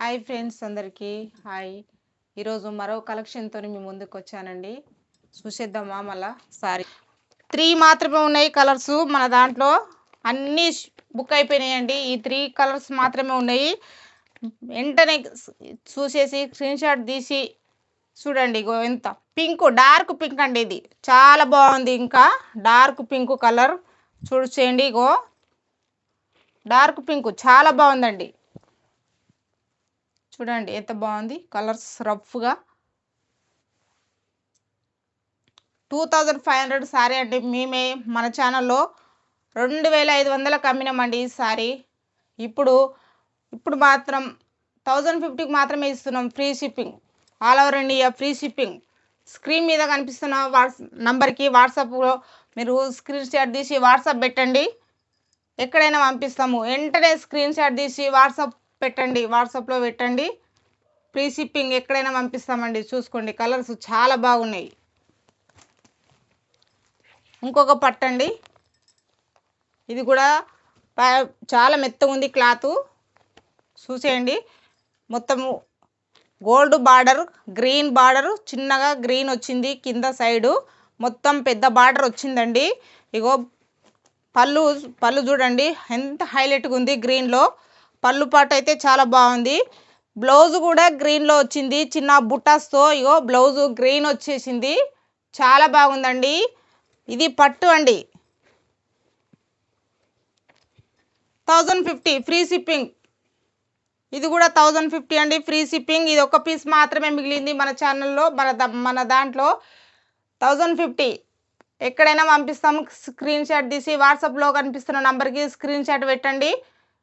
Hi friends అందరికీ hi. ఈరోజు మరో కలెక్షన్తో మీ ముందుకు వచ్చానండి. చూసేద్దామా మళ్ళా సారీ 3 మాత్రమే ఉన్నాయి కలర్స్ మన దాంట్లో. అన్నీ బుక్ అయిపోయినాయండి. ఈ 3 కలర్స్ మాత్రమే ఉన్నాయి. వెంటనే చూసేసి స్క్రీన్ షాట్ తీసి చూడండి. ఇగో ఎంత పింక్, డార్క్ పింక్ అండి. ఇది చాలా బాగుంది. ఇంకా డార్క్ పింక్ కలర్ చూసేయండి. ఇగో డార్క్ పింక్ చాలా బాగుందండి. చూడండి ఎంత బాగుంది. కలర్స్ రఫ్గా 2500 సారీ అండి. మేమే మన ఛానల్లో 2500 అమ్మినామండి ఈ సారీ. ఇప్పుడు మాత్రం 1050కి మాత్రమే ఇస్తున్నాం. Free shipping, all over India free shipping. Screen మీద కనిపిస్తున్న నంబర్కి వాట్సాప్లో మీరు స్క్రీన్ షాట్ తీసి వాట్సాప్ పెట్టండి. ఎక్కడైనా పంపిస్తాము. వెంటనే స్క్రీన్ షాట్ తీసి వాట్సాప్ పెట్టండి. వాట్సాప్లో పెట్టండి. ఫ్రీ షిప్పింగ్ ఎక్కడైనా పంపిస్తామండి. చూసుకోండి కలర్స్ చాలా బాగున్నాయి. ఇంకొక పట్టండి. ఇది కూడా చాలా మెత్తగా ఉంది క్లాత్. చూసేయండి. మొత్తము గోల్డ్ బార్డర్, గ్రీన్ బార్డర్, చిన్నగా గ్రీన్ వచ్చింది. కింద సైడు మొత్తం పెద్ద బార్డర్ వచ్చిందండి. ఇగో పళ్ళు చూడండి ఎంత హైలైట్గా ఉంది. గ్రీన్లో పళ్ళు పాట అయితే చాలా బాగుంది. బ్లౌజ్ కూడా గ్రీన్లో వచ్చింది చిన్న బుట్టాస్తో. ఇగో బ్లౌజ్ గ్రీన్ వచ్చేసింది. చాలా బాగుందండి. ఇది పట్టు అండి. 1050 ఫ్రీ షిప్పింగ్. ఇది కూడా 1050 అండి ఫ్రీ షిప్పింగ్. ఇది ఒక పీస్ మాత్రమే మిగిలింది మన ఛానల్లో. మన దాంట్లో 1050 ఎక్కడైనా పంపిస్తాం. స్క్రీన్ షాట్ తీసి వాట్సాప్లో కనిపిస్తున్న నంబర్కి స్క్రీన్ షాట్ పెట్టండి.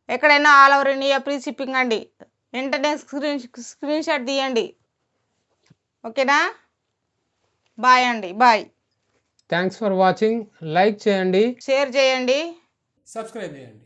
ఎక్కడైనా all over India free shipping అండి. వెంటనే స్క్రీన్ షాట్ తీయండి. ఓకేనా? బాయ్ అండి. Bye. Thanks for watching. Like చేయండి, షేర్ చేయండి, సబ్స్క్రైబ్ చేయండి.